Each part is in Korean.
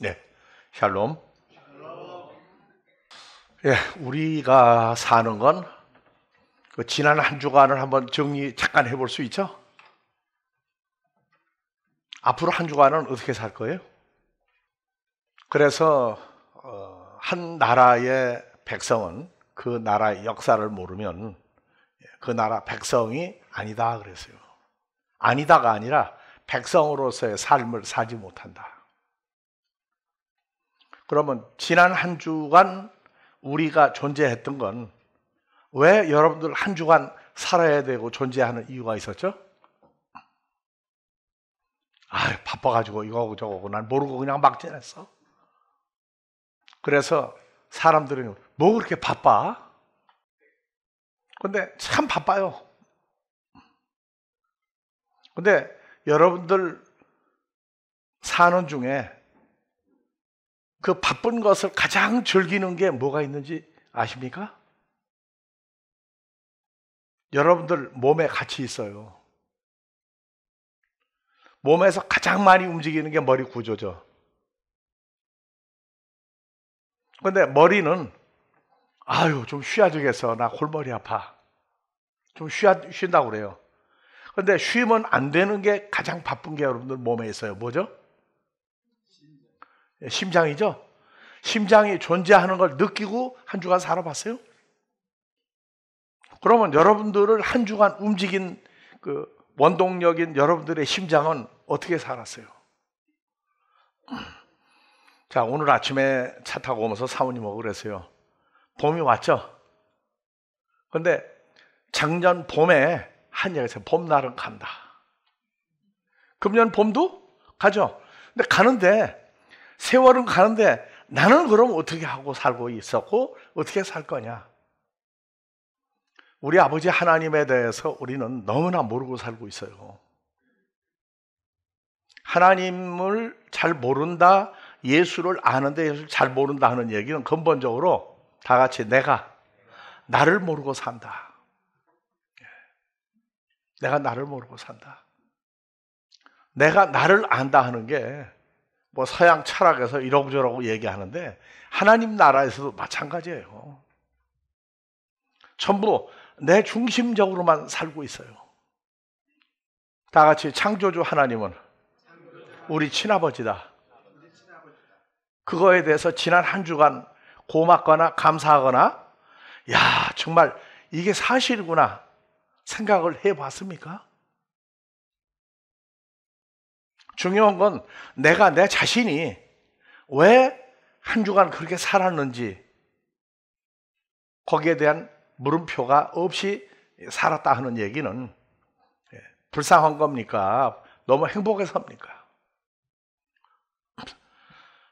네, 샬롬. 예, 우리가 사는 건 지난 한 주간을 한번 정리 잠깐 해볼 수 있죠? 앞으로 한 주간은 어떻게 살 거예요? 그래서 한 나라의 백성은 그 나라의 역사를 모르면 그 나라 백성이 아니다 그랬어요. 아니다가 아니라 백성으로서의 삶을 살지 못한다. 그러면 지난 한 주간 우리가 존재했던 건 왜 여러분들 한 주간 살아야 되고 존재하는 이유가 있었죠? 바빠가지고 이거하고 저거하고 난 모르고 그냥 막 지냈어. 그래서 사람들은 뭐 그렇게 바빠? 근데 참 바빠요. 근데 여러분들 사는 중에 그 바쁜 것을 가장 즐기는 게 뭐가 있는지 아십니까? 여러분들 몸에 같이 있어요. 몸에서 가장 많이 움직이는 게 머리 구조죠. 근데 머리는 좀 쉬어야 되겠어. 나 골머리 아파. 좀 쉰다고 그래요. 근데 쉬면 안 되는 게 가장 바쁜 게 여러분들 몸에 있어요. 뭐죠? 심장이죠. 심장이 존재하는 걸 느끼고 한 주간 살아봤어요? 그러면 여러분들을 한 주간 움직인 그 원동력인 여러분들의 심장은 어떻게 살았어요? 자, 오늘 아침에 차 타고 오면서 사모님하고 그랬어요. 봄이 왔죠? 근데 작년 봄에 한 얘기가 있어요. 봄날은 간다. 금년 봄도 가죠. 근데 가는데 세월은 가는데 나는 그럼 어떻게 하고 살고 있었고 어떻게 살 거냐? 우리 아버지 하나님에 대해서 우리는 너무나 모르고 살고 있어요. 하나님을 잘 모른다, 예수를 아는데 예수를 잘 모른다 하는 얘기는 근본적으로 다 같이 나를 모르고 산다. 내가 나를 모르고 산다. 내가 나를 안다 하는 게 뭐 서양 철학에서 이러고저러고 얘기하는데 하나님 나라에서도 마찬가지예요. 전부 내 중심적으로만 살고 있어요. 다 같이 창조주 하나님은 우리 친아버지다. 그거에 대해서 지난 한 주간 고맙거나 감사하거나 정말 이게 사실이구나 생각을 해봤습니까? 중요한 건 내가 내 자신이 왜 한 주간 그렇게 살았는지 거기에 대한 물음표가 없이 살았다 하는 얘기는 불쌍한 겁니까? 너무 행복해서입니까?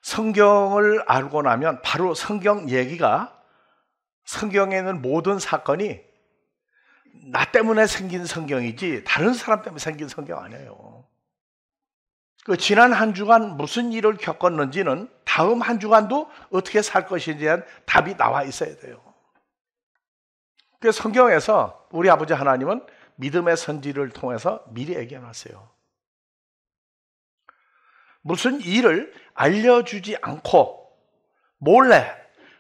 성경을 알고 나면 바로 성경 얘기가 성경에 있는 모든 사건이 나 때문에 생긴 성경이지 다른 사람 때문에 생긴 성경 아니에요. 그 지난 한 주간 무슨 일을 겪었는지는 다음 한 주간도 어떻게 살 것인지에 대한 답이 나와 있어야 돼요. 그래서 성경에서 우리 아버지 하나님은 믿음의 선지를 통해서 미리 얘기해 놨어요. 무슨 일을 알려주지 않고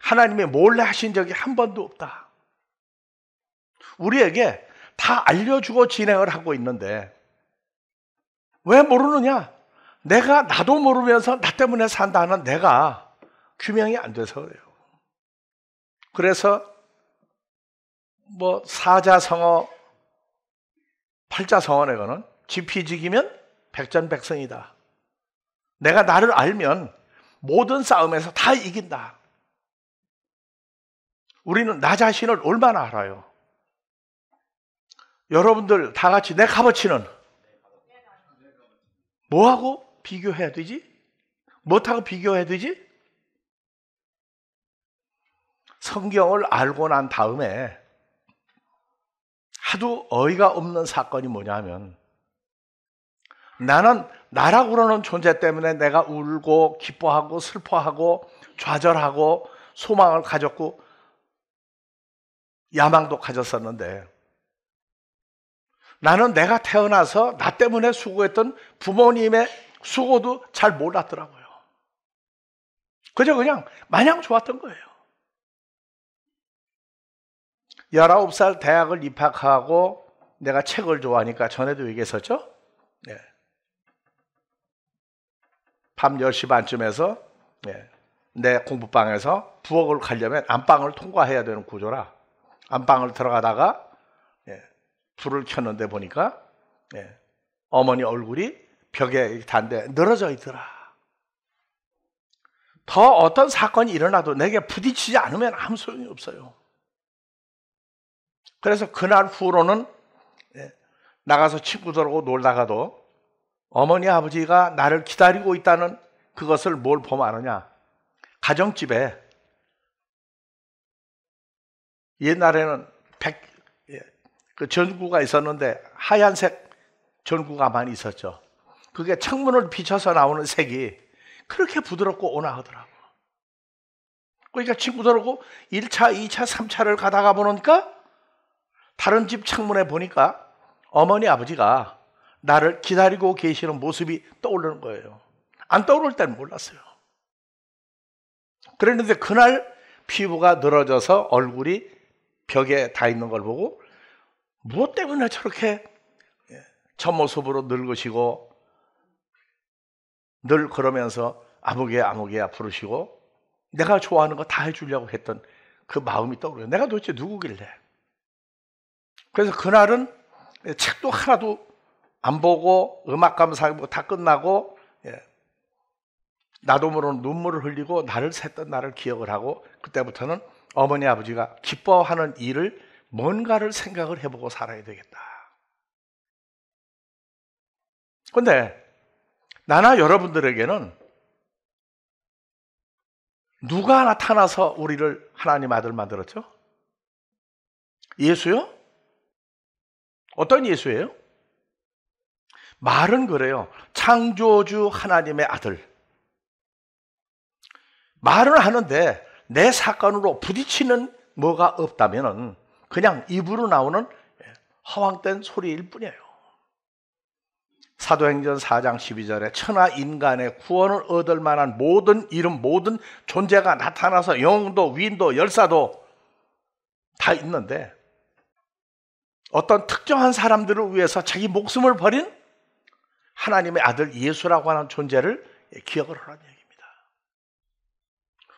하나님이 몰래 하신 적이 한 번도 없다. 우리에게 다 알려주고 진행을 하고 있는데 왜 모르느냐? 나도 모르면서 나 때문에 산다는 내가 규명이 안 돼서 그래요. 그래서 사자성어, 팔자성어에 거는 지피지기면 백전백승이다. 내가 나를 알면 모든 싸움에서 다 이긴다. 우리는 나 자신을 얼마나 알아요? 여러분들 다 같이 내 값어치는 뭐하고 비교해야 되지? 뭐하고 비교해야 되지? 성경을 알고 난 다음에 하도 어이가 없는 사건이 뭐냐면 나는 나라고 그러는 존재 때문에 내가 울고 기뻐하고 슬퍼하고 좌절하고 소망을 가졌고 야망도 가졌었는데 나는 내가 태어나서 나 때문에 수고했던 부모님의 수고도 잘 몰랐더라고요. 그냥 마냥 좋았던 거예요. 19살 대학을 입학하고 내가 책을 좋아하니까 전에도 얘기했었죠? 네. 밤 10시 반쯤에서 내 공부방에서 부엌을 가려면 안방을 통과해야 되는 구조라 안방을 들어가다가 불을 켰는데 보니까 어머니 얼굴이 벽에 단데 늘어져 있더라. 더 어떤 사건이 일어나도 내게 부딪히지 않으면 아무 소용이 없어요. 그래서 그날 후로는 나가서 친구들하고 놀다가도 어머니 아버지가 나를 기다리고 있다는 그것을 뭘 보면 아느냐, 가정집에 옛날에는 그 전구가 있었는데 하얀색 전구가 많이 있었죠. 그게 창문을 비춰서 나오는 색이 그렇게 부드럽고 온화하더라고. 그러니까 친구들하고 1차, 2차, 3차를 가다가 보니까 다른 집 창문에 보니까 어머니 아버지가 나를 기다리고 계시는 모습이 떠오르는 거예요. 안 떠오를 때는 몰랐어요. 그랬는데 그날 피부가 늘어져서 얼굴이 벽에 닿아 있는 걸 보고 무엇 때문에 저렇게 저 모습으로 늙으시고 늘 그러면서 아무개야 부르시고 내가 좋아하는 거 다 해주려고 했던 그 마음이 떠오르요. 내가 도대체 누구길래. 그래서 그날은 책도 하나도 안 보고 음악 감상하고 다 끝나고 나도 모르는 눈물을 흘리고 나를 샜던 나를 기억을 하고 그때부터는 어머니 아버지가 기뻐하는 일을 뭔가를 생각을 해보고 살아야 되겠다. 그런데 나나 여러분들에게는 누가 나타나서 우리를 하나님 아들 만들었죠? 예수요? 어떤 예수예요? 말은 그래요. 창조주 하나님의 아들. 말은 하는데 내 사건으로 부딪히는 뭐가 없다면 그냥 입으로 나오는 허황된 소리일 뿐이에요. 사도행전 4장 12절에 천하 인간의 구원을 얻을 만한 모든 이름, 모든 존재가 나타나서 영도, 위인도, 열사도 다 있는데 어떤 특정한 사람들을 위해서 자기 목숨을 버린 하나님의 아들 예수라고 하는 존재를 기억을 하라는 얘기입니다.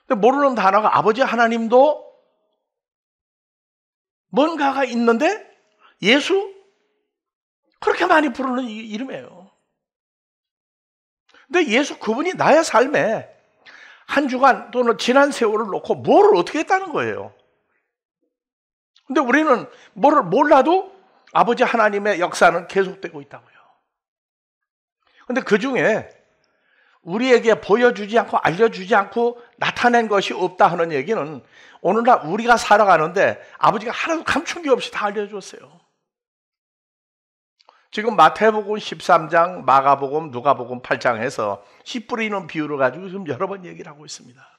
근데 모르는 단어가 아버지 하나님도 뭔가가 있는데 예수? 그렇게 많이 부르는 이름이에요. 근데 예수 그분이 나의 삶에 한 주간 또는 지난 세월을 놓고 뭐를 어떻게 했다는 거예요. 근데 우리는 뭐를 몰라도 아버지 하나님의 역사는 계속되고 있다고요. 근데 그 중에 우리에게 보여주지 않고 알려주지 않고 나타낸 것이 없다 하는 얘기는 오늘날 우리가 살아가는데 아버지가 하나도 감춘 게 없이 다 알려줬어요. 지금 마태복음 13장, 마가복음, 누가복음 8장에서 씨 뿌리는 비유를 가지고 지금 여러 번 얘기를 하고 있습니다.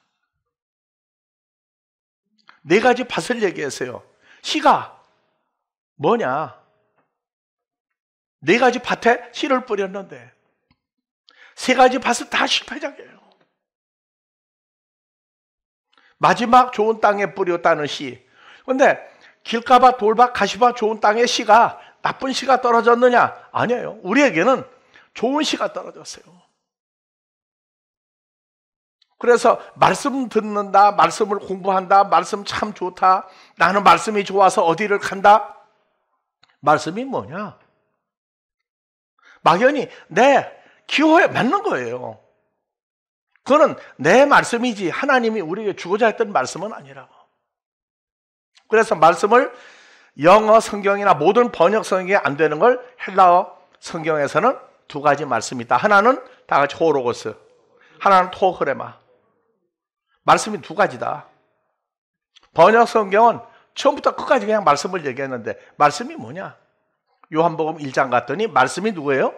4가지 밭을 얘기했어요. 씨가 뭐냐? 4가지 밭에 씨를 뿌렸는데 3가지 밭은 다 실패작이에요. 마지막 좋은 땅에 뿌렸다는 씨. 그런데 길가밭, 돌밭, 가시밭 좋은 땅에 씨가 나쁜 씨가 떨어졌느냐? 아니에요. 우리에게는 좋은 씨가 떨어졌어요. 그래서 말씀 듣는다, 말씀을 공부한다, 말씀 참 좋다, 나는 말씀이 좋아서 어디를 간다. 말씀이 뭐냐? 막연히 내 기호에 맞는 거예요. 그거는 내 말씀이지 하나님이 우리에게 주고자 했던 말씀은 아니라고. 그래서 말씀을 영어 성경이나 모든 번역 성경에 안 되는 걸 헬라어 성경에서는 2가지 말씀이 있다. 하나는 다 같이 호로고스, 하나는 토흐레마. 말씀이 2가지다. 번역 성경은 처음부터 끝까지 그냥 말씀을 얘기했는데 말씀이 뭐냐? 요한복음 1장 갔더니 말씀이 누구예요?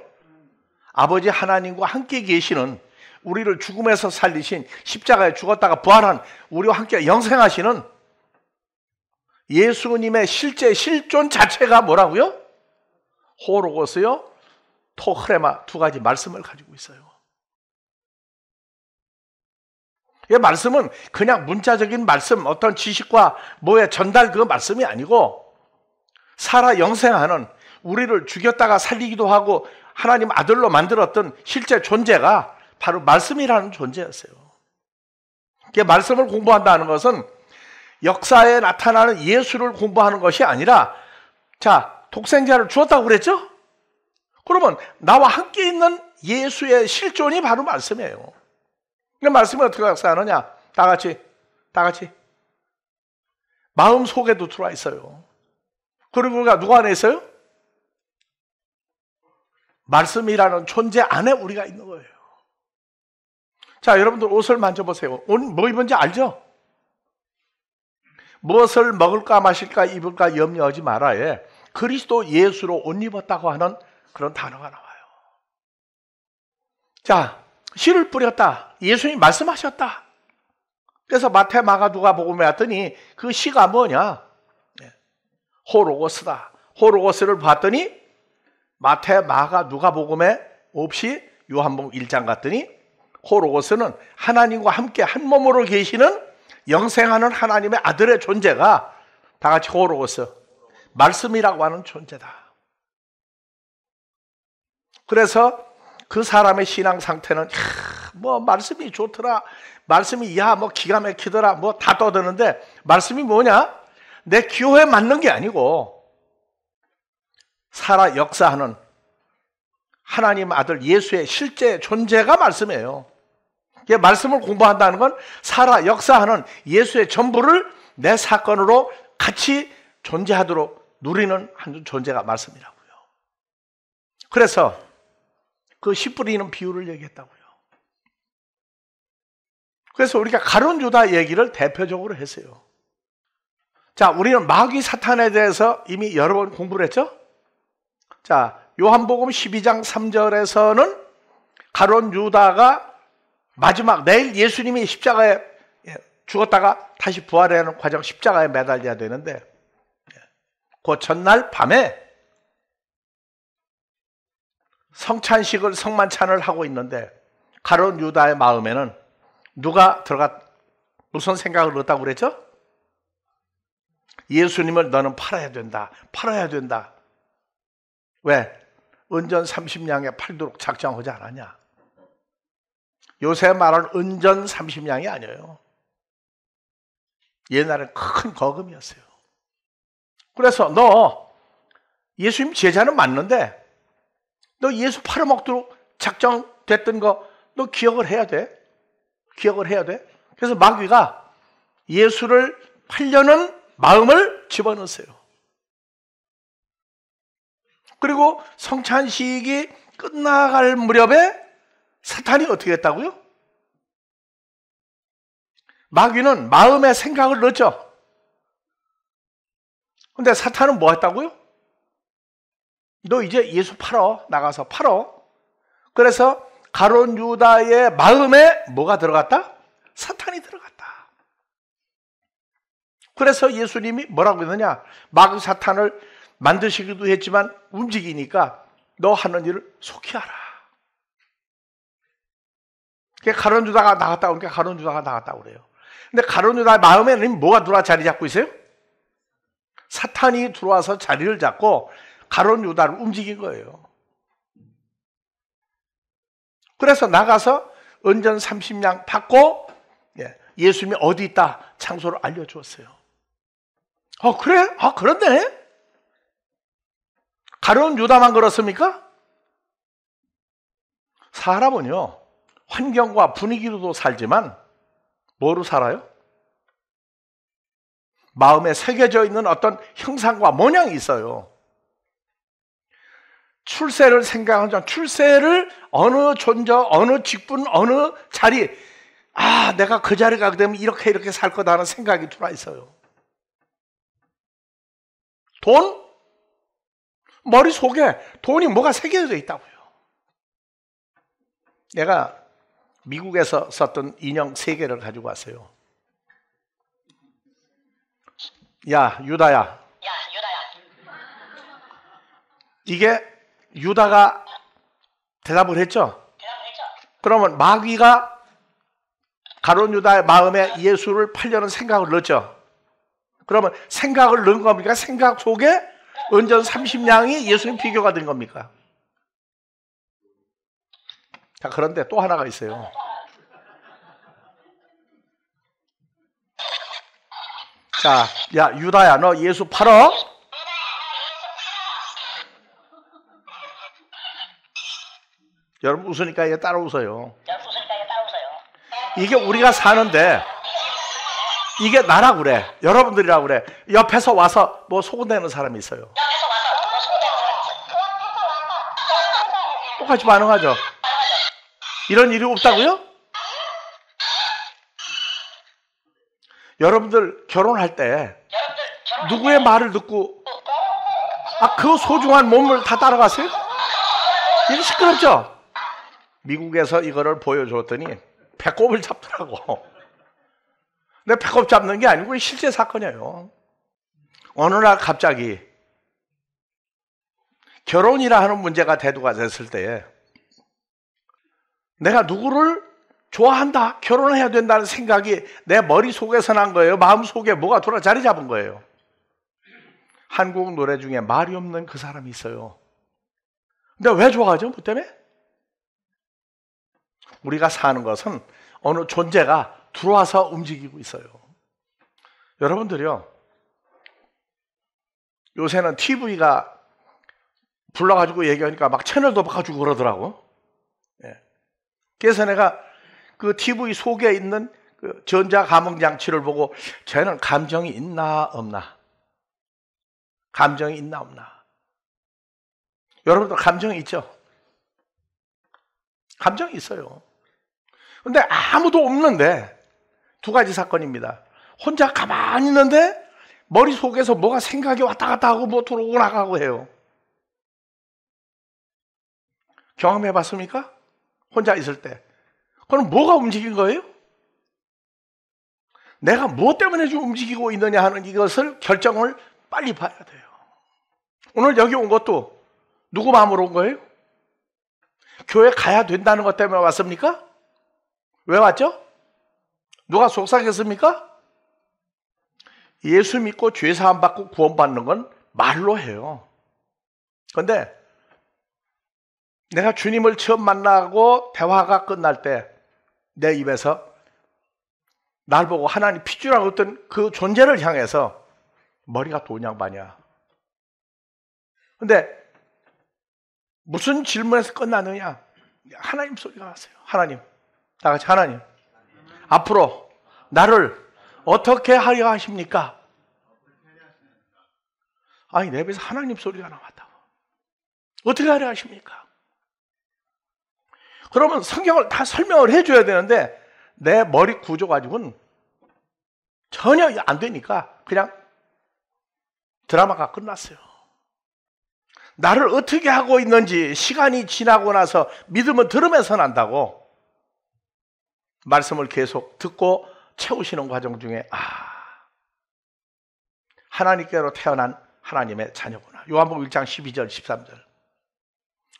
아버지 하나님과 함께 계시는, 우리를 죽음에서 살리신, 십자가에 죽었다가 부활한, 우리와 함께 영생하시는 예수님의 실제 실존 자체가 뭐라고요? 호로고스요, 토흐레마 2가지 말씀을 가지고 있어요. 이 말씀은 그냥 문자적인 말씀, 어떤 지식과 뭐의 전달 그 말씀이 아니고 살아 영생하는, 우리를 죽였다가 살리기도 하고 하나님 아들로 만들었던 실제 존재가 바로 말씀이라는 존재였어요. 말씀을 공부한다는 것은 역사에 나타나는 예수를 공부하는 것이 아니라, 자, 독생자를 주었다고 그랬죠? 그러면 나와 함께 있는 예수의 실존이 바로 말씀이에요. 그 말씀이 어떻게 역사하느냐? 다 같이. 마음 속에도 들어와 있어요. 그리고 우리가 누구 안에 있어요? 말씀이라는 존재 안에 우리가 있는 거예요. 자, 여러분들 옷을 만져보세요. 오늘 뭐 입은지 알죠? 무엇을 먹을까 마실까 입을까 염려하지 말아야 그리스도 예수로 옷 입었다고 하는 그런 단어가 나와요. 자, 씨를 뿌렸다. 예수님이 말씀하셨다. 그래서 마태, 마가, 누가복음에 왔더니 그 씨가 뭐냐? 호로고스다. 호로고스를 봤더니 마태, 마가, 누가복음에 없이 요한복음 1장 갔더니 호로고스는 하나님과 함께 한 몸으로 계시는 영생하는 하나님의 아들의 존재가 다 같이 호로고스, 말씀이라고 하는 존재다. 그래서 그 사람의 신앙 상태는 뭐 말씀이 좋더라, 말씀이 뭐 기가 막히더라, 뭐 다 떠드는데 말씀이 뭐냐? 내 기호에 맞는 게 아니고 살아 역사하는 하나님 아들 예수의 실제 존재가 말씀이에요. 말씀을 공부한다는 건 살아 역사하는 예수의 전부를 내 사건으로 같이 존재하도록 누리는 한 존재가 말씀이라고요. 그래서 그 씨 뿌리는 비유를 얘기했다고요. 그래서 우리가 가룟 유다 얘기를 대표적으로 했어요. 자, 우리는 마귀 사탄에 대해서 이미 여러 번 공부를 했죠? 자, 요한복음 12장 3절에서는 가룟 유다가 마지막 내일 예수님이 십자가에 죽었다가 다시 부활하는 과정, 십자가에 매달려야 되는데 그 전날 밤에 성찬식을 성만찬을 하고 있는데 가룟 유다의 마음에는 누가 무슨 생각을 넣었다고 그랬죠? 예수님을 너는 팔아야 된다. 왜? 은전 30냥에 팔도록 작정하지 않았냐? 요새 말하는 은전 30냥이 아니에요. 옛날엔 큰 거금이었어요. 그래서 너 예수님 제자는 맞는데 너 예수 팔아먹도록 작정됐던 거 너 기억을 해야 돼. 그래서 마귀가 예수를 팔려는 마음을 집어넣었어요. 그리고 성찬식이 끝나갈 무렵에 사탄이 어떻게 했다고요? 마귀는 마음에 생각을 넣었죠. 근데 사탄은 뭐 했다고요? 너 이제 예수 팔어. 나가서 팔어. 그래서 가룟 유다의 마음에 뭐가 들어갔다? 사탄이 들어갔다. 그래서 예수님이 뭐라고 했느냐? 마귀 사탄을 만드시기도 했지만 움직이니까 너 하는 일을 속히 하라. 가룟 유다가 나갔다 오니까 가룟 유다가 나갔다고 그래요. 근데 가룟 유다의 마음에는 뭐가 들어와 자리 잡고 있어요? 사탄이 들어와서 자리를 잡고 가룟 유다를 움직인 거예요. 그래서 나가서 은전 30냥 받고 예수님이 어디 있다 장소를 알려주었어요. 그래? 그런데 가룟 유다만 그렇습니까? 사람은요 환경과 분위기로도 살지만 뭐로 살아요? 마음에 새겨져 있는 어떤 형상과 모양이 있어요. 출세를 생각하면 출세를 어느 존재, 어느 직분, 어느 자리, 내가 그 자리에 가게 되면 이렇게 살 거다 하는 생각이 들어와 있어요. 돈? 머릿속에 돈이 뭐가 새겨져 있다고요. 내가 미국에서 썼던 인형 3개를 가지고 왔어요. 야, 유다야. 이게 유다가 대답을 했죠? 그러면 마귀가 가룟 유다의 마음에 예수를 팔려는 생각을 넣었죠. 그러면 생각을 넣은 겁니까? 생각 속에 은전 30냥이 예수님 비교가 된 겁니까? 자, 그런데 또 하나가 있어요. 자, 야, 유다야, 너 예수 팔어? 여러분 웃으니까 얘 따라 웃어요. 이게 우리가 사는데 이게 나라고 그래. 여러분들이라고 그래. 옆에서 와서 뭐 소문내는 사람이 있어요. 똑같이 반응하죠. 이런 일이 없다고요? 여러분들 결혼할 때 누구의 말을 듣고 그 소중한 몸을 다 따라가세요? 이게 시끄럽죠? 미국에서 이거를 보여줬더니 배꼽을 잡더라고. 근데 배꼽 잡는 게 아니고 실제 사건이에요. 어느 날 갑자기 결혼이라 하는 문제가 대두가 됐을 때 내가 누구를 좋아한다, 결혼해야 된다는 생각이 내 머릿속에서 난 거예요. 마음속에 뭐가 돌아 자리 잡은 거예요. 한국 노래 중에 말이 없는 그 사람이 있어요. 근데 왜 좋아하죠? 뭐 때문에? 우리가 사는 것은 어느 존재가 들어와서 움직이고 있어요. 여러분들이요, 요새는 TV가 불러가지고 얘기하니까 막 채널도 바꿔주고 그러더라고. 그래서 내가 그 TV 속에 있는 그 전자감흥장치를 보고 쟤는 감정이 있나 없나? 감정이 있나 없나? 여러분들 감정이 있죠? 감정이 있어요. 근데 아무도 없는데 두 가지 사건입니다. 혼자 가만히 있는데 머릿속에서 뭐가 생각이 왔다 갔다 하고 뭐 들어오고 나가고 해요. 경험해 봤습니까? 혼자 있을 때. 그럼 뭐가 움직인 거예요? 내가 무엇 때문에 좀 움직이고 있느냐 하는 이것을 결정을 빨리 봐야 돼요. 오늘 여기 온 것도 누구 마음으로 온 거예요? 교회 가야 된다는 것 때문에 왔습니까? 왜 왔죠? 누가 속삭였습니까? 예수 믿고 죄 사함 받고 구원받는 건 말로 해요. 그런데 내가 주님을 처음 만나고 대화가 끝날 때 내 입에서 날 보고 하나님 피주라고 했던 그 존재를 향해서 머리가 돈양반이야. 근데 무슨 질문에서 끝나느냐? 하나님 소리가 났어요. 하나님, 다 같이 하나님, 앞으로 나를 어떻게 하려 하십니까? 아니, 내 입에서 하나님 소리가 나왔다고. 어떻게 하려 하십니까? 그러면 성경을 다 설명을 해줘야 되는데 내 머리 구조 가지고는 전혀 안 되니까 그냥 드라마가 끝났어요. 나를 어떻게 하고 있는지 시간이 지나고 나서 믿음은 들으면서 난다고 말씀을 계속 듣고 채우시는 과정 중에 하나님께로 태어난 하나님의 자녀구나. 요한복음 1장 12절 13절.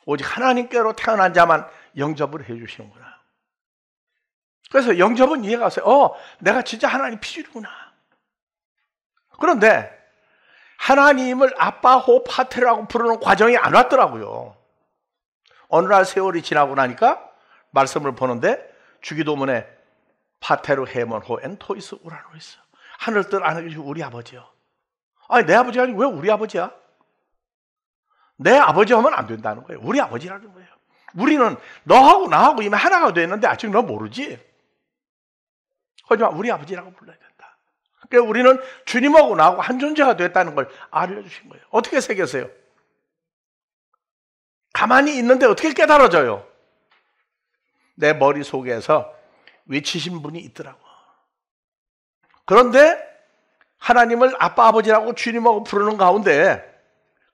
오직 하나님께로 태어난 자만 영접을 해 주시는구나. 그래서 영접은 이해가 왔어요. 내가 진짜 하나님 피줄이구나. 그런데 하나님을 아빠 호 파테라고 부르는 과정이 안 왔더라고요. 어느 날 세월이 지나고 나니까 말씀을 보는데 주기도문에 파테르 헤먼 호 엔토이스 우라노이스, 하늘 뜻 안에 계신 우리 아버지요. 아니, 내 아버지가 아니고 왜 우리 아버지야? 내 아버지 하면 안 된다는 거예요. 우리 아버지라는 거예요. 우리는 너하고 나하고 이미 하나가 됐는데 아직 너 모르지? 하지만 우리 아버지라고 불러야 된다. 그러니까 우리는 주님하고 나하고 한 존재가 됐다는 걸 알려주신 거예요. 어떻게 새겼어요? 가만히 있는데 어떻게 깨달아져요? 내 머릿속에서 외치신 분이 있더라고. 그런데 하나님을 아빠 아버지라고 주님하고 부르는 가운데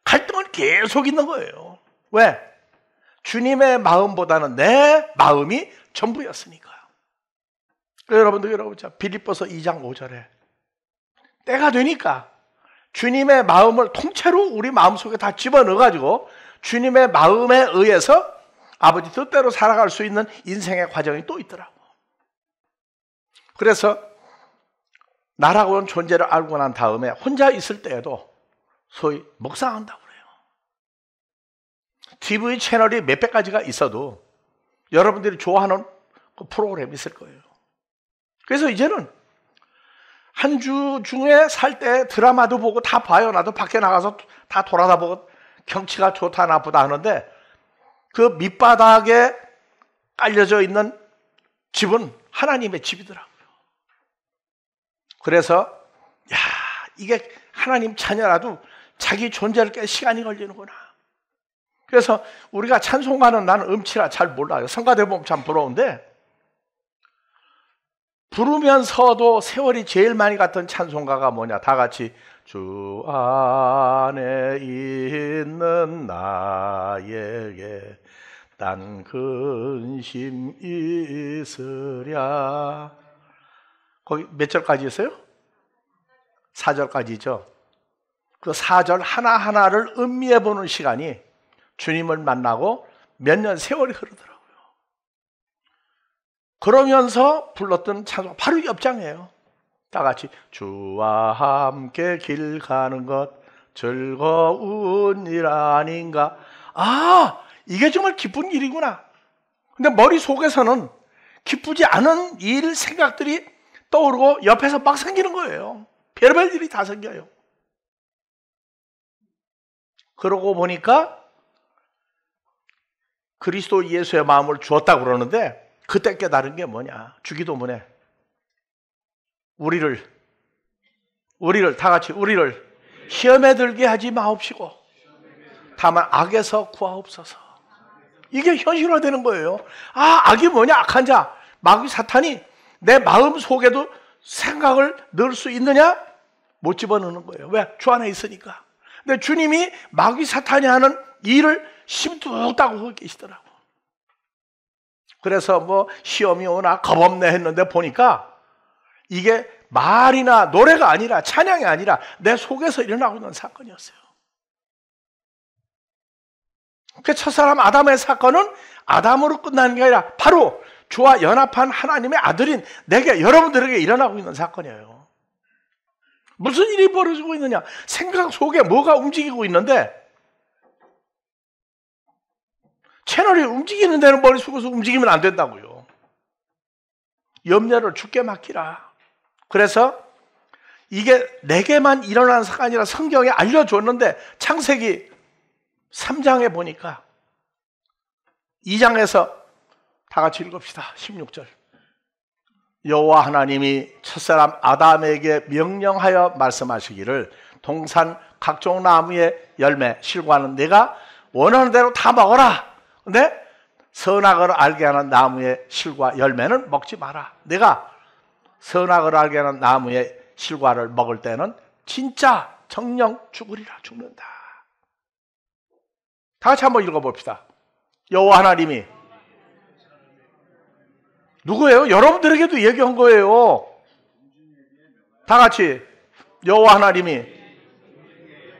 갈등은 계속 있는 거예요. 왜? 주님의 마음보다는 내 마음이 전부였으니까. 여러분들 빌립보서 2장 5절에 때가 되니까 주님의 마음을 통째로 우리 마음속에 다 집어넣어가지고 주님의 마음에 의해서 아버지 뜻대로 살아갈 수 있는 인생의 과정이 또 있더라고. 그래서 나라고 하는 존재를 알고 난 다음에 혼자 있을 때에도 소위 묵상한다고 그래요. TV 채널이 몇백 가지가 있어도 여러분들이 좋아하는 그 프로그램이 있을 거예요. 그래서 이제는 한 주 중에 살 때 드라마도 보고 다 봐요. 나도 밖에 나가서 다 돌아다 보고 경치가 좋다 나쁘다 하는데 그 밑바닥에 깔려져 있는 집은 하나님의 집이더라고요. 그래서 야, 이게 하나님 자녀라도 자기 존재를 깨 시간이 걸리는구나. 그래서 우리가 찬송가는 나는 음치라 잘 몰라요. 성가대 보면 참 부러운데 부르면서도 세월이 제일 많이 갔던 찬송가가 뭐냐? 다 같이 주 안에 있는 나에게 딴 근심 있으랴. 거기 몇 절까지 있어요? 4절까지죠. 그 4절 하나하나를 음미해 보는 시간이 주님을 만나고 몇 년 세월이 흐르더라고요. 그러면서 불렀던 찬송 바로 옆장이에요. 다 같이 주와 함께 길 가는 것 즐거운 일 아닌가. 아, 이게 정말 기쁜 일이구나. 근데 머릿속에서는 기쁘지 않은 일 생각들이 떠오르고 옆에서 막 생기는 거예요. 별별 일이 다 생겨요. 그러고 보니까 그리스도 예수의 마음을 주었다고 그러는데 그때 깨달은 게 뭐냐? 주기도문에 우리를 다 같이 우리를 시험에 들게 하지 마옵시고 다만 악에서 구하옵소서. 이게 현실화되는 거예요. 아, 악이 뭐냐? 악한 자, 마귀 사탄이 내 마음 속에도 생각을 넣을 수 있느냐? 못 집어넣는 거예요. 왜? 주 안에 있으니까. 근데 주님이 마귀 사탄이 하는 일을 심두다고 하고 계시더라고. 그래서 뭐 시험이 오나 겁없네 했는데 보니까 이게 말이나 노래가 아니라 찬양이 아니라 내 속에서 일어나고 있는 사건이었어요. 그 첫사람 아담의 사건은 아담으로 끝나는 게 아니라 바로 주와 연합한 하나님의 아들인 내게 여러분들에게 일어나고 있는 사건이에요. 무슨 일이 벌어지고 있느냐? 생각 속에 뭐가 움직이고 있는데 채널이 움직이는 데는 머릿속에서 움직이면 안 된다고요. 염려를 주께 맡기라. 그래서 이게 내게만 일어나는 사건이 아니라 성경에 알려줬는데 창세기 3장에 보니까 2장에서 다 같이 읽읍시다. 16절. 여호와 하나님이 첫사람 아담에게 명령하여 말씀하시기를 동산 각종 나무의 열매 실과는 내가 원하는 대로 다 먹어라. 근데 선악을 알게 하는 나무의 실과 열매는 먹지 마라. 내가 선악을 알게 하는 나무의 실과를 먹을 때는 진짜 정령 죽으리라. 죽는다. 다 같이 한번 읽어봅시다. 여호와 하나님이 누구예요? 여러분들에게도 얘기한 거예요. 다 같이 여호와 하나님이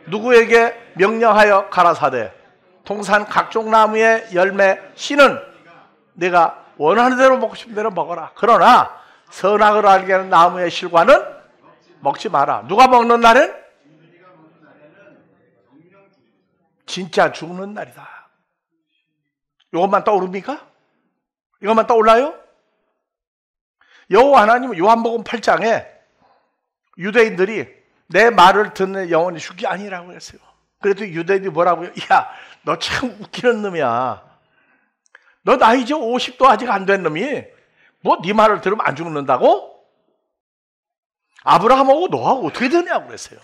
누구에게 명령하여 가라사대 동산 각종 나무의 열매 씨는 내가 원하는 대로 먹고 싶은 대로 먹어라. 그러나 선악을 알게 하는 나무의 실과는 먹지 마라. 누가 먹는 날은? 진짜 죽는 날이다. 이것만 떠오릅니까? 이것만 떠올라요? 여호와 하나님은 요한복음 8장에 유대인들이 내 말을 듣는 영혼이 죽기 아니라고 했어요. 그래도 유대인들이 뭐라고요? 야, 너 참 웃기는 놈이야. 너 나이 이제 50도 아직 안 된 놈이 뭐 네 말을 들으면 안 죽는다고? 아브라함하고 너하고 어떻게 되냐고 그랬어요.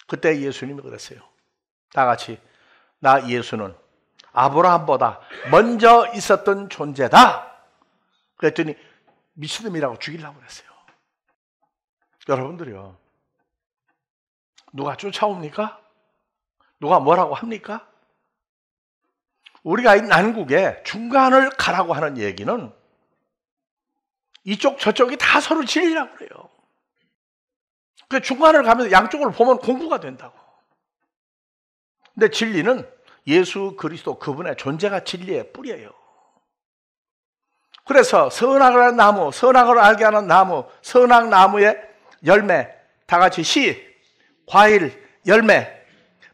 그때 예수님이 그랬어요. 다 같이 나 예수는 아브라함보다 먼저 있었던 존재다. 그랬더니 미친놈이라고 죽이려고 그랬어요. 여러분들이요, 누가 쫓아옵니까? 누가 뭐라고 합니까? 우리가 이 난국에 중간을 가라고 하는 얘기는 이쪽 저쪽이 다 서로 진리라고 그래요. 그 중간을 가면서 양쪽을 보면 공부가 된다고. 근데 진리는 예수 그리스도 그분의 존재가 진리의 뿌리예요. 그래서 선악을 하는 나무, 선악을 알게 하는 나무, 선악나무의 열매, 다 같이 씨, 과일, 열매,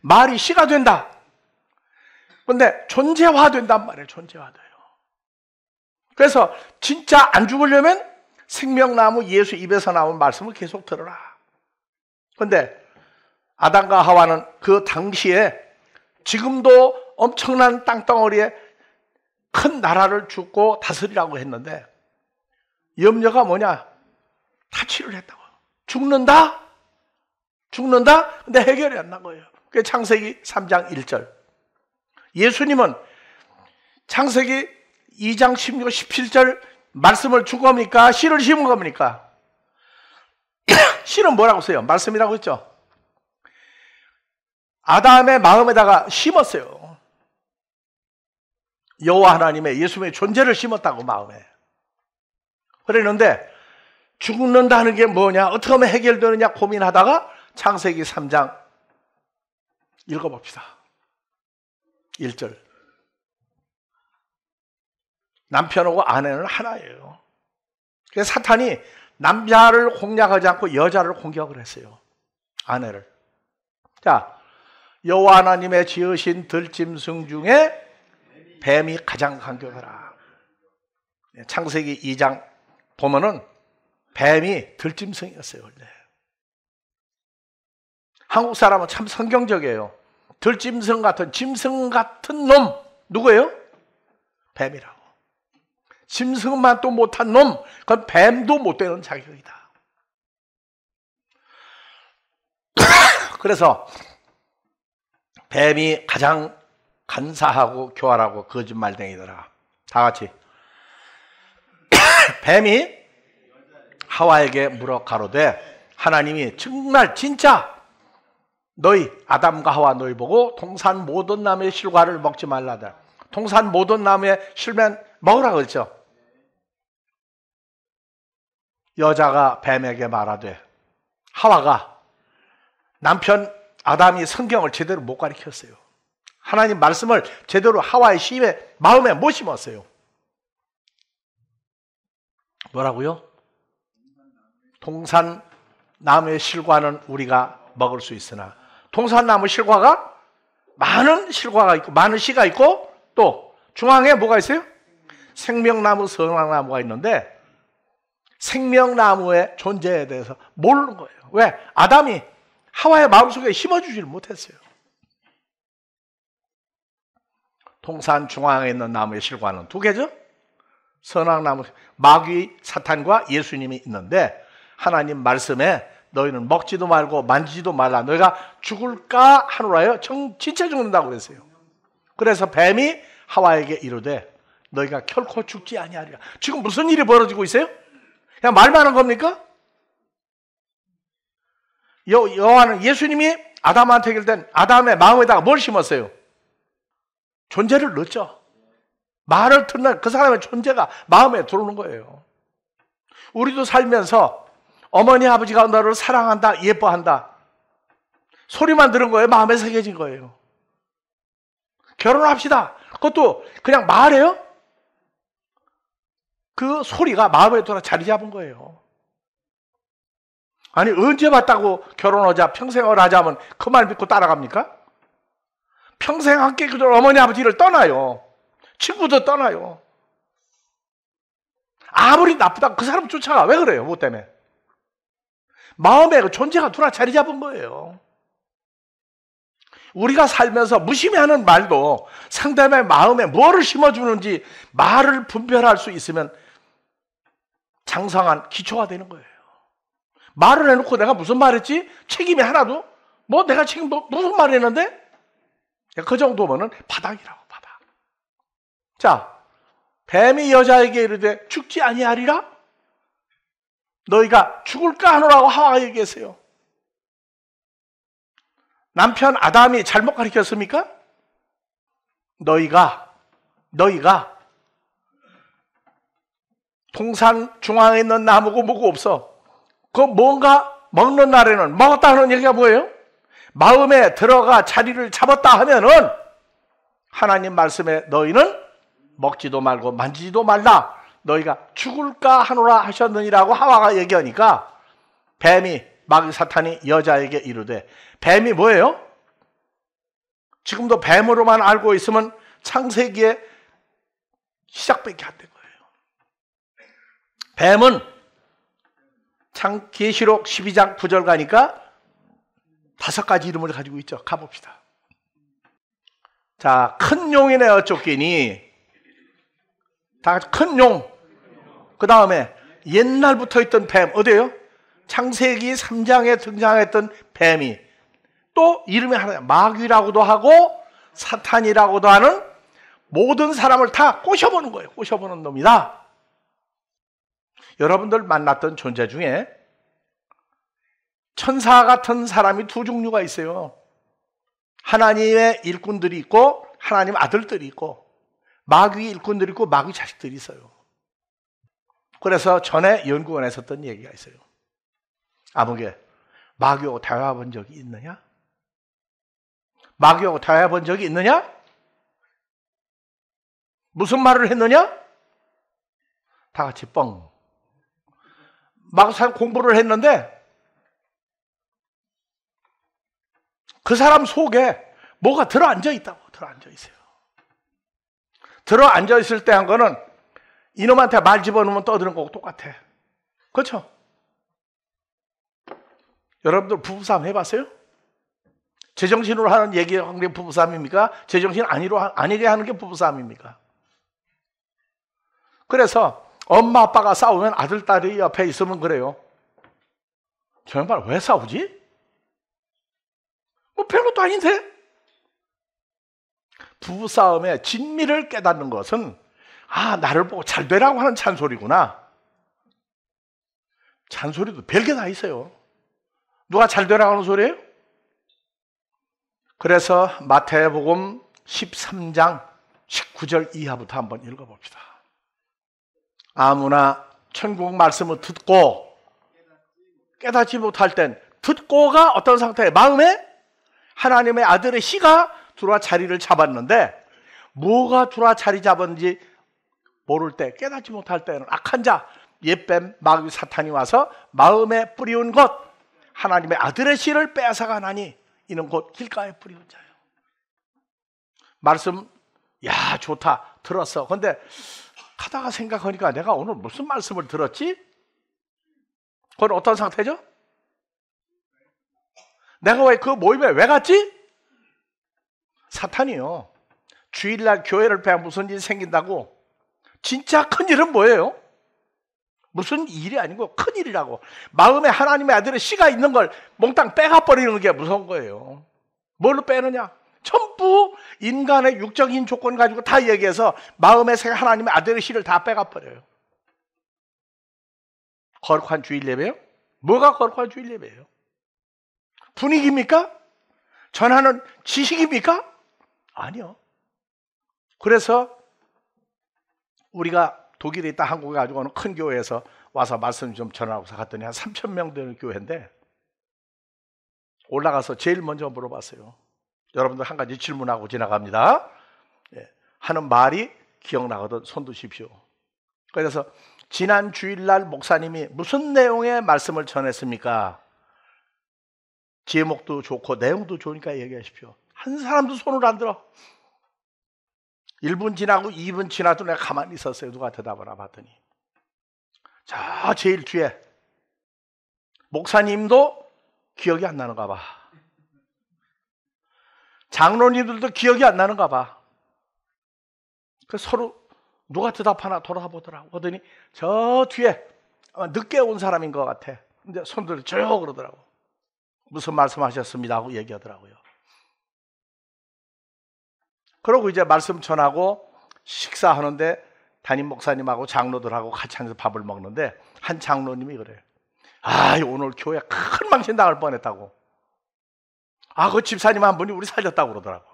말이 씨가 된다. 근데 존재화된단 말이에요. 존재화돼요. 그래서 진짜 안 죽으려면 생명나무 예수 입에서 나온 말씀을 계속 들어라. 근데 아담과 하와는 그 당시에 지금도 엄청난 땅덩어리에 큰 나라를 주고 다스리라고 했는데 염려가 뭐냐? 타치를 했다고. 죽는다? 죽는다? 근데 해결이 안 난 거예요. 그게 창세기 3장 1절. 예수님은 창세기 2장 16, 17절 말씀을 준 겁니까? 씨를 심은 겁니까? 씨는 뭐라고 써요? 말씀이라고 했죠. 아담의 마음에다가 심었어요. 여호와 하나님의 예수님의 존재를 심었다고 마음에. 그랬는데 죽는다는 게 뭐냐? 어떻게 하면 해결되느냐 고민하다가 창세기 3장 읽어봅시다. 1절. 남편하고 아내는 하나예요. 그래서 사탄이 남자를 공략하지 않고 여자를 공격을 했어요. 아내를. 자, 여호와 하나님의 지으신 들짐승 중에 뱀이 가장 강경하라. 창세기 2장 보면은 뱀이 들짐승이었어요. 원래. 한국 사람은 참 성경적이에요. 들짐승 같은 짐승 같은 놈 누구예요? 뱀이라고. 짐승만 또 못한 놈, 그건 뱀도 못 되는 자격이다. 그래서 뱀이 가장 간사하고 교활하고 거짓말쟁이더라. 다 같이. 뱀이 하와에게 물어 가로되 하나님이 정말 진짜 너희 아담과 하와 너희 보고 동산 모든 나무의 실과를 먹지 말라다. 동산 모든 나무의 실면 먹으라 그랬죠. 여자가 뱀에게 말하되 하와가 남편 아담이 성경을 제대로 못 가르쳤어요. 하나님 말씀을 제대로 하와의 마음에 못 심었어요. 뭐라고요? 동산 나무의 실과는 우리가 먹을 수 있으나 동산나무 실과가 많은 실과가 있고 많은 씨가 있고 또 중앙에 뭐가 있어요? 생명나무, 선악나무가 있는데 생명나무의 존재에 대해서 모르는 거예요. 왜? 아담이 하와의 마음속에 심어주지를 못했어요. 동산 중앙에 있는 나무의 실과는 두 개죠. 선악나무, 마귀 사탄과 예수님이 있는데 하나님 말씀에 너희는 먹지도 말고 만지지도 말라. 너희가 죽을까 하노라요. 진짜 죽는다고 그랬어요. 그래서 뱀이 하와에게 이르되 너희가 결코 죽지 아니하리라. 지금 무슨 일이 벌어지고 있어요? 그냥 말만 한 겁니까? 여호와는 예수님이 아담한테 얘기할 아담의 마음에다가 뭘 심었어요? 존재를 넣었죠. 말을 듣는 그 사람의 존재가 마음에 들어오는 거예요. 우리도 살면서 어머니 아버지가 너를 사랑한다, 예뻐한다. 소리만 들은 거예요? 마음에 새겨진 거예요. 결혼합시다. 그것도 그냥 말해요? 그 소리가 마음에 들어 자리 잡은 거예요. 아니 언제 봤다고 결혼하자, 평생을 하자면 그 말 믿고 따라갑니까? 평생 함께 그들 어머니 아버지를 떠나요. 친구도 떠나요. 아무리 나쁘다고 그 사람 쫓아가. 왜 그래요? 뭐 때문에? 마음에 그 존재가 누나 자리 잡은 거예요. 우리가 살면서 무심히하는 말도 상대방의 마음에 뭐를 심어주는지 말을 분별할 수 있으면 장성한 기초가 되는 거예요. 말을 해놓고 내가 무슨 말 했지? 책임이 하나도? 뭐 내가 지금 무슨 말 했는데? 그 정도면은 바닥이라고, 바닥. 자, 뱀이 여자에게 이르되 죽지 아니하리라? 너희가 죽을까 하노라고 하와가 얘기했어요. 남편 아담이 잘못 가르쳤습니까? 너희가 동산 중앙에 있는 나무고 뭐고 없어. 그 뭔가 먹는 날에는 먹었다 하는 얘기가 뭐예요? 마음에 들어가 자리를 잡았다 하면은 하나님 말씀에 너희는 먹지도 말고 만지지도 말라. 너희가 죽을까 하노라 하셨느니라고 하와가 얘기하니까 뱀이 마귀 사탄이 여자에게 이르되, 뱀이 뭐예요? 지금도 뱀으로만 알고 있으면 창세기의 시작밖에 안 된 거예요. 뱀은 계시록 12장 9절 가니까 5가지 이름을 가지고 있죠. 가봅시다. 자, 큰 용이네 어쫓기니. 다 같이 큰 용. 그 다음에 옛날부터 있던 뱀. 어디예요? 창세기 3장에 등장했던 뱀이 또 이름이 하나야. 마귀라고도 하고 사탄이라고도 하는 모든 사람을 다 꼬셔보는 거예요. 꼬셔보는 놈이다. 여러분들 만났던 존재 중에 천사 같은 사람이 두 종류가 있어요. 하나님의 일꾼들이 있고 하나님 아들들이 있고, 마귀 일꾼들이 있고 마귀 자식들이 있어요. 그래서 전에 연구원에 썼던 얘기가 있어요. 아무개, 마귀하고 대화해 본 적이 있느냐? 마귀하고 대화해 본 적이 있느냐? 무슨 말을 했느냐? 다 같이 뻥. 막상 공부를 했는데 그 사람 속에 뭐가 들어앉아 있다고. 들어앉아 있어요. 들어앉아 있을 때 한 거는 이놈한테 말 집어넣으면 떠드는 거고 똑같아. 그렇죠? 여러분들 부부싸움 해봤어요? 제정신으로 하는 얘기가 부부싸움입니까? 제정신 아니게 하는 게 부부싸움입니까? 그래서 엄마 아빠가 싸우면 아들 딸이 옆에 있으면 그래요. 저 양반 왜 싸우지? 뭐 별것도 아닌데? 부부싸움의 진미를 깨닫는 것은 나를 보고 잘 되라고 하는 잔소리구나. 잔소리도 별게 다 있어요. 누가 잘 되라고 하는 소리예요? 그래서 마태복음 13장 19절 이하부터 한번 읽어봅시다. 아무나 천국 말씀을 듣고 깨닫지 못할 땐, 듣고가 어떤 상태예요? 마음에 하나님의 아들의 씨가 들어와 자리를 잡았는데, 뭐가 들어와 자리 잡았는지 모를 때, 깨닫지 못할 때는 악한 자, 옛뱀 마귀 사탄이 와서 마음에 뿌리운 것, 하나님의 아들의 씨를 빼앗아가나니 이는 곧 길가에 뿌리운 자예요. 말씀 야 좋다 들었어. 근데 하다가 생각하니까 내가 오늘 무슨 말씀을 들었지? 그건 어떤 상태죠? 내가 왜 그 모임에 왜 갔지? 사탄이요. 주일날 교회를 빼면 무슨 일이 생긴다고. 진짜 큰 일은 뭐예요? 무슨 일이 아니고 큰 일이라고. 마음에 하나님의 아들의 씨가 있는 걸 몽땅 빼가버리는 게 무서운 거예요. 뭘로 빼느냐? 전부 인간의 육적인 조건 가지고 다 얘기해서 마음에 하나님의 아들의 씨를 다 빼가버려요. 거룩한 주일 예배요? 뭐가 거룩한 주일 예배예요? 분위기입니까? 전하는 지식입니까? 아니요. 그래서 우리가 독일에 있다 한국에 가지고 오는 큰 교회에서 와서 말씀 좀 전하고서 갔더니 한 3,000명 되는 교회인데, 올라가서 제일 먼저 물어봤어요. 여러분들 한 가지 질문하고 지나갑니다. 하는 말이 기억나거든. 손 드십시오. 그래서 지난 주일날 목사님이 무슨 내용의 말씀을 전했습니까? 제목도 좋고 내용도 좋으니까 얘기하십시오. 한 사람도 손을 안 들어. 1분 지나고 2분 지나도 내가 가만히 있었어요. 누가 대답을 안 봤더니. 자, 제일 뒤에 목사님도 기억이 안 나는가 봐. 장로님들도 기억이 안 나는가 봐. 그래서 서로 누가 대답하나 돌아보더라고. 그러더니 저 뒤에 아마 늦게 온 사람인 것 같아. 근데 손들을 쭉 그러더라고. 무슨 말씀하셨습니다 하고 얘기하더라고요. 그러고 이제 말씀 전하고 식사하는데 담임 목사님하고 장로들하고 같이 앉아서 밥을 먹는데 한 장로님이 그래요. 오늘 교회 큰 망신 당할 뻔했다고. 그 집사님 한 분이 우리 살렸다고 그러더라고.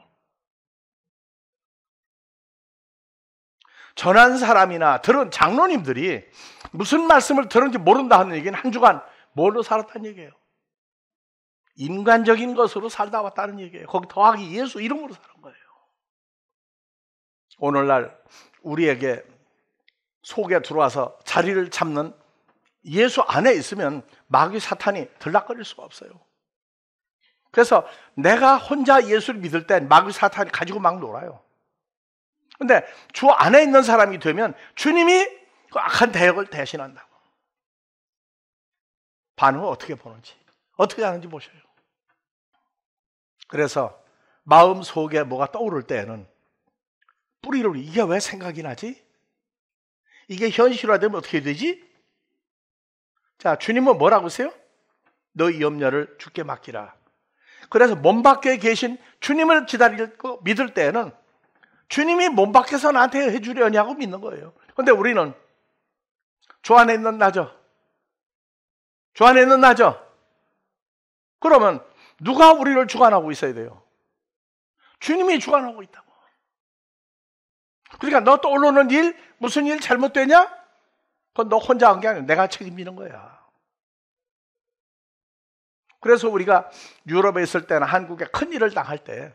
전한 사람이나 들은 장로님들이 무슨 말씀을 들은지 모른다 하는 얘기는 한 주간 뭘로 살았다는 얘기예요? 인간적인 것으로 살다 왔다는 얘기예요. 거기 더하기 예수 이름으로 사는 거예요. 오늘날 우리에게 속에 들어와서 자리를 잡는 예수 안에 있으면 마귀 사탄이 들락거릴 수가 없어요. 그래서 내가 혼자 예수를 믿을 땐 마귀 사탄이 가지고 막 놀아요. 근데 주 안에 있는 사람이 되면 주님이 그 악한 대역을 대신한다고. 반응을 어떻게 보는지, 어떻게 하는지 보셔요. 그래서 마음 속에 뭐가 떠오를 때에는 뿌리를, 이게 왜 생각이 나지? 이게 현실화되면 어떻게 되지? 자, 주님은 뭐라고 하세요? 너희 염려를 주께 맡기라. 그래서 몸 밖에 계신 주님을 기다리고 믿을 때에는 주님이 몸 밖에서 나한테 해주려냐고 믿는 거예요. 그런데 우리는 주 안에 있는 나죠. 주 안에 있는 나죠. 그러면 누가 우리를 주관하고 있어야 돼요? 주님이 주관하고 있다고. 그러니까 너 떠오르는 일, 무슨 일 잘못되냐? 그건 너 혼자 한 게 아니라 내가 책임지는 거야. 그래서 우리가 유럽에 있을 때나 한국에 큰 일을 당할 때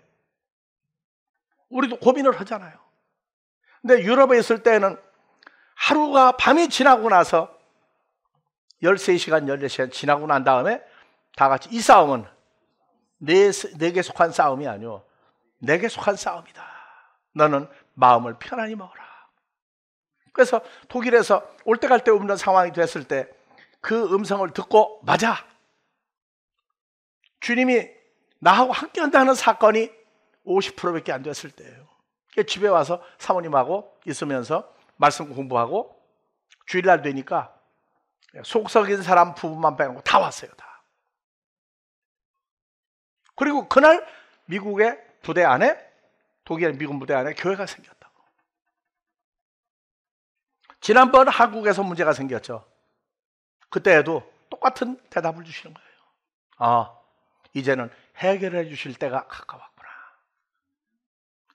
우리도 고민을 하잖아요. 근데 유럽에 있을 때는 하루가 밤이 지나고 나서 13시간, 14시간 지나고 난 다음에 다 같이 이 싸움은 내게 속한 싸움이 아니오. 내게 속한 싸움이다. 너는 마음을 편안히 먹어라. 그래서 독일에서 올 때 갈 데 없는 상황이 됐을 때 그 음성을 듣고 맞아. 주님이 나하고 함께 한다는 사건이 50%밖에 안 됐을 때예요. 집에 와서 사모님하고 있으면서 말씀 공부하고 주일날 되니까 속 썩인 사람 부부만 빼놓고 다 왔어요. 다. 그리고 그날 미국의 부대 안에, 독일 미군 부대 안에 교회가 생겼다고. 지난번 한국에서 문제가 생겼죠. 그때에도 똑같은 대답을 주시는 거예요. 아, 이제는 해결해 주실 때가 가까웠구나.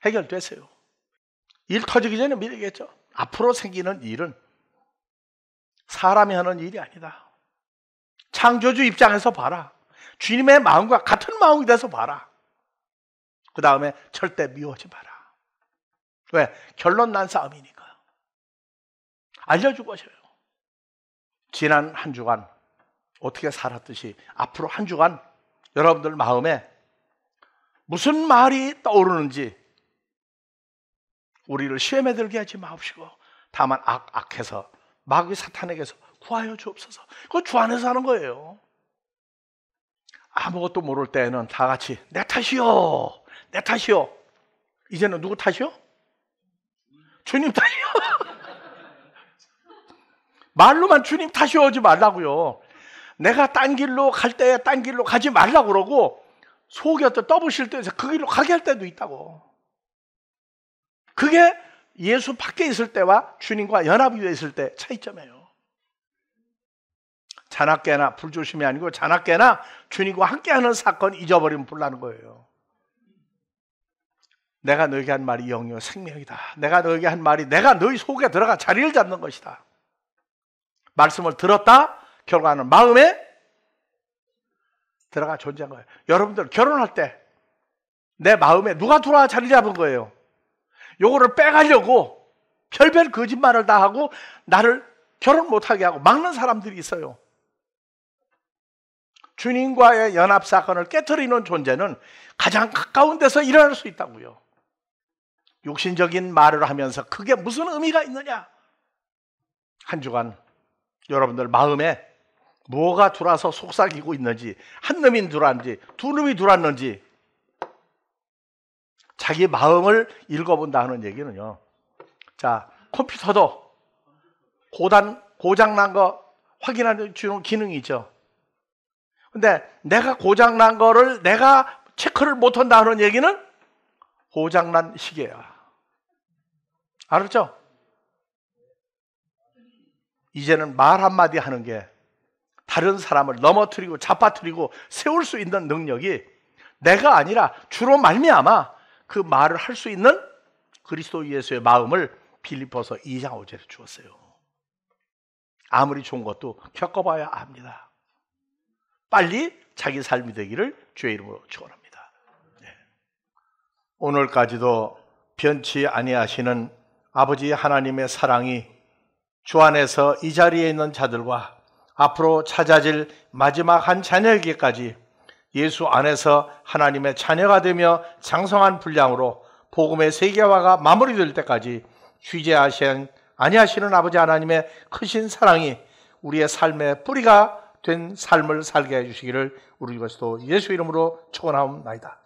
해결됐어요. 일 터지기 전에 미리겠죠. 앞으로 생기는 일은 사람이 하는 일이 아니다. 창조주 입장에서 봐라. 주님의 마음과 같은 마음이 돼서 봐라. 그 다음에 절대 미워하지 마라. 왜? 결론 난 싸움이니까. 알려주고 하셔요. 지난 한 주간 어떻게 살았듯이 앞으로 한 주간 여러분들 마음에 무슨 말이 떠오르는지 우리를 시험에 들게 하지 마옵시고 다만 악해서 마귀 사탄에게서 구하여 주옵소서. 그거 주 안에서 하는 거예요. 아무것도 모를 때에는 다 같이 내 탓이요, 내 탓이요. 이제는 누구 탓이요? 주님 탓이요. 말로만 주님 탓이요 하지 말라고요. 내가 딴 길로 갈 때 딴 길로 가지 말라고 그러고 속이 어떤 떠부실 때에서 그 길로 가게 할 때도 있다고. 그게 예수 밖에 있을 때와 주님과 연합이 되어 있을 때 차이점이에요. 자나깨나 불조심이 아니고 자나깨나 주님과 함께하는 사건 잊어버리면 불나는 거예요. 내가 너에게 한 말이 영이요 생명이다. 내가 너에게 한 말이 내가 너희 속에 들어가 자리를 잡는 것이다. 말씀을 들었다. 결과는 마음에 들어가 존재한 거예요. 여러분들 결혼할 때 내 마음에 누가 들어와 자리 잡은 거예요. 요거를 빼가려고 별별 거짓말을 다 하고 나를 결혼 못하게 하고 막는 사람들이 있어요. 주님과의 연합 사건을 깨트리는 존재는 가장 가까운 데서 일어날 수 있다고요. 욕심적인 말을 하면서 그게 무슨 의미가 있느냐? 한 주간 여러분들 마음에 뭐가 들어와서 속삭이고 있는지, 한 놈이 들어왔는지 두 놈이 들어왔는지 자기 마음을 읽어본다 하는 얘기는요. 자, 컴퓨터도 고장난 거 확인하는 기능이 있죠. 근데 내가 고장난 거를 내가 체크를 못한다 하는 얘기는 고장난 시계야. 알았죠? 이제는 말 한마디 하는 게 다른 사람을 넘어뜨리고 잡아뜨리고 세울 수 있는 능력이 내가 아니라 주로 말미암아 그 말을 할 수 있는 그리스도 예수의 마음을 빌립보서 2장 5절에 주었어요. 아무리 좋은 것도 겪어봐야 합니다. 빨리 자기 삶이 되기를 주의 이름으로 축원합니다. 네. 오늘까지도 변치 아니하시는 아버지 하나님의 사랑이 주 안에서 이 자리에 있는 자들과 앞으로 찾아질 마지막 한 자녀에게까지 예수 안에서 하나님의 자녀가 되며 장성한 분량으로 복음의 세계화가 마무리될 때까지 쉬지 아니하시는 아버지 하나님의 크신 사랑이 우리의 삶의 뿌리가 된 삶을 살게 해주시기를 우리 그리스도 예수 이름으로 축원하옵나이다.